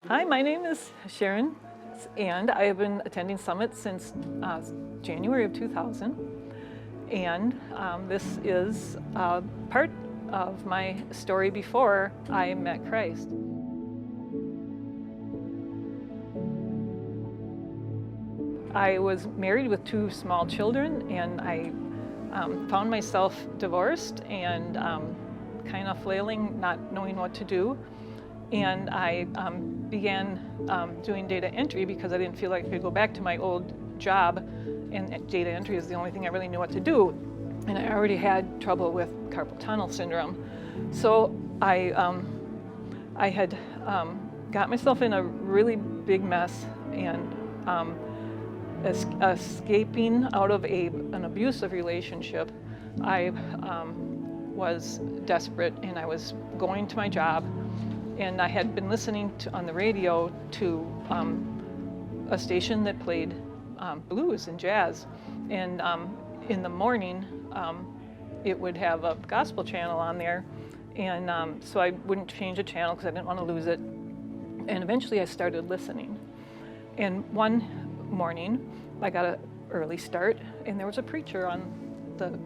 Hi, my name is Sharon, and I have been attending Summit since January of 2000. And this is part of my story before I met Christ. I was married with two small children, and I found myself divorced and kind of flailing, not knowing what to do. And I began doing data entry because I didn't feel like I could go back to my old job, and data entry is the only thing I really knew what to do. And I already had trouble with carpal tunnel syndrome. So I had got myself in a really big mess, and escaping out of an abusive relationship, I was desperate, and I was going to my job. And I had been listening on the radio to a station that played blues and jazz. And in the morning, it would have a gospel channel on there. And so I wouldn't change the channel because I didn't want to lose it. And eventually I started listening. And one morning, I got an early start, and there was a preacher on the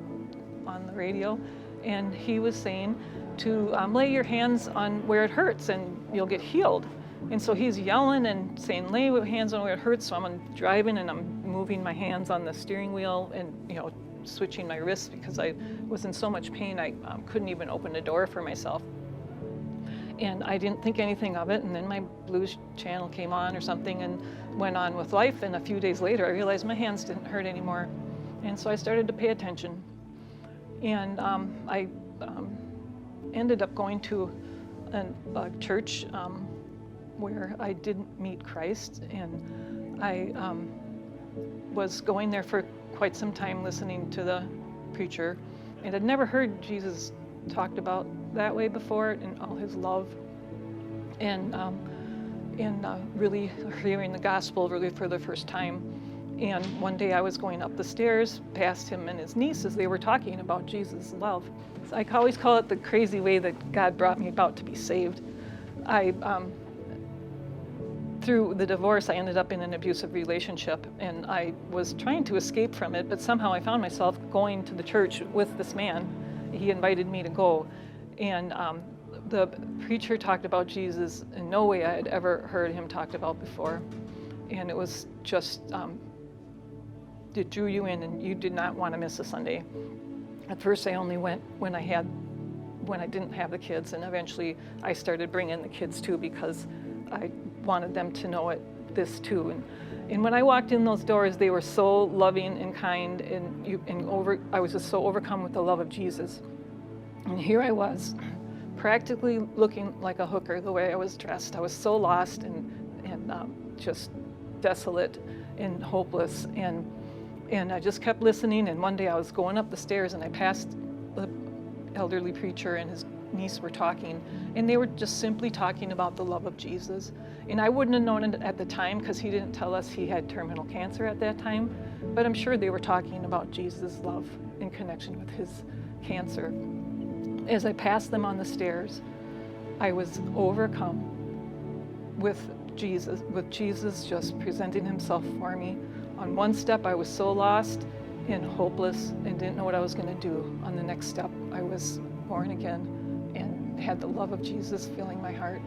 radio, and he was saying to lay your hands on where it hurts and you'll get healed. And so he's yelling and saying, lay your hands on where it hurts. So I'm driving and I'm moving my hands on the steering wheel and, switching my wrists because I was in so much pain I couldn't even open the door for myself. And I didn't think anything of it. And then my blues channel came on or something and went on with life. And a few days later, I realized my hands didn't hurt anymore. And so I started to pay attention. And I ended up going to a church where I didn't meet Christ, and I was going there for quite some time listening to the preacher, and I'd never heard Jesus talked about that way before in all his love, and really hearing the gospel really for the first time. And one day I was going up the stairs past him and his niece as they were talking about Jesus' love. So I always call it the crazy way that God brought me about to be saved. Through the divorce, I ended up in an abusive relationship, and I was trying to escape from it, but somehow I found myself going to the church with this man. He invited me to go, and the preacher talked about Jesus in no way I had ever heard him talked about before. And it was just, it drew you in, and you did not want to miss a Sunday. At first, I only went when I didn't have the kids, and eventually I started bringing the kids too because I wanted them to know this too. And when I walked in those doors, they were so loving and kind, I was just so overcome with the love of Jesus. And here I was, practically looking like a hooker the way I was dressed. I was so lost and just desolate and hopeless. And I just kept listening, and one day I was going up the stairs and I passed the elderly preacher and his niece were talking, and they were just simply talking about the love of Jesus. And I wouldn't have known it at the time because he didn't tell us he had terminal cancer at that time, but I'm sure they were talking about Jesus' love in connection with his cancer. As I passed them on the stairs, I was overcome with Jesus just presenting himself for me. On one step, I was so lost and hopeless and didn't know what I was going to do. On the next step, I was born again and had the love of Jesus filling my heart.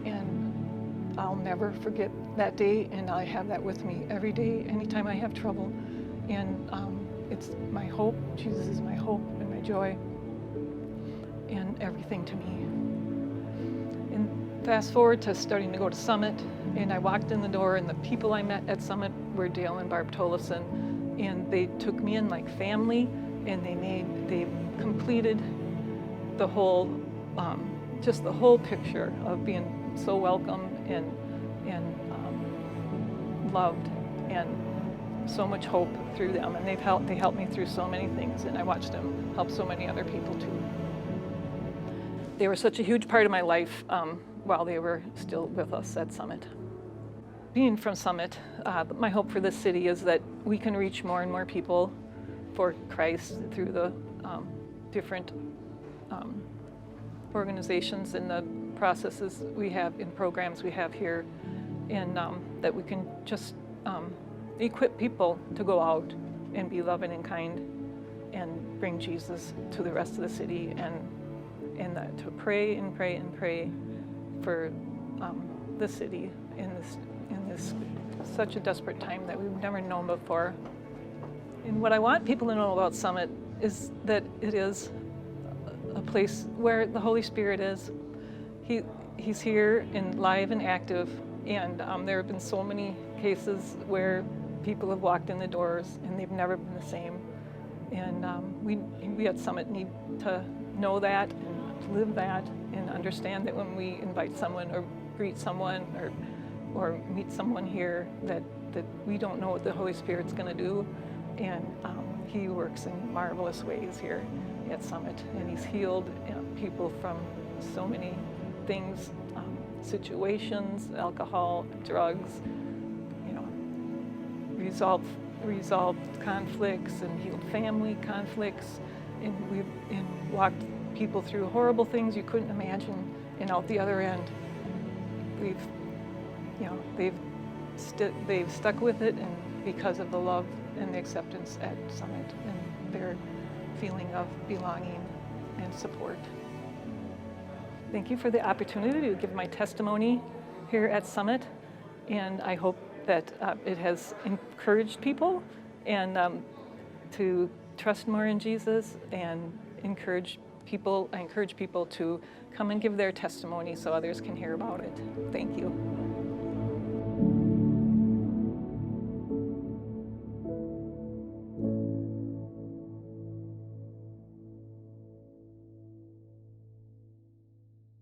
And I'll never forget that day, and I have that with me every day, anytime I have trouble. And it's my hope. Jesus is my hope and my joy and everything to me. And fast forward to starting to go to Summit, and I walked in the door, and the people I met at Summit were Dale and Barb Tollefson, and they took me in like family, and they completed the whole, just the whole picture of being so welcome and loved, and so much hope through them. And they helped me through so many things, and I watched them help so many other people too. They were such a huge part of my life while they were still with us at Summit. Being from Summit, my hope for this city is that we can reach more and more people for Christ through the different organizations and the processes we have in programs we have here and that we can just equip people to go out and be loving and kind and bring Jesus to the rest of the city, and to pray and pray and pray for the city in this such a desperate time that we've never known before. And what I want people to know about Summit is that it is a place where the Holy Spirit is. He's here and live and active, and there have been so many cases where people have walked in the doors and they've never been the same. And we at Summit need to know that and live that and understand that when we invite someone or greet someone or meet someone here, that we don't know what the Holy Spirit's going to do, and He works in marvelous ways here at Summit, and He's healed people from so many things, situations, alcohol, drugs, resolved conflicts and healed family conflicts, and we've walked people through horrible things you couldn't imagine, and out the other end, they've stuck with it, and because of the love and the acceptance at Summit and their feeling of belonging and support. Thank you for the opportunity to give my testimony here at Summit, and I hope that it has encouraged people and to trust more in Jesus, and I encourage people to come and give their testimony so others can hear about it. Thank you.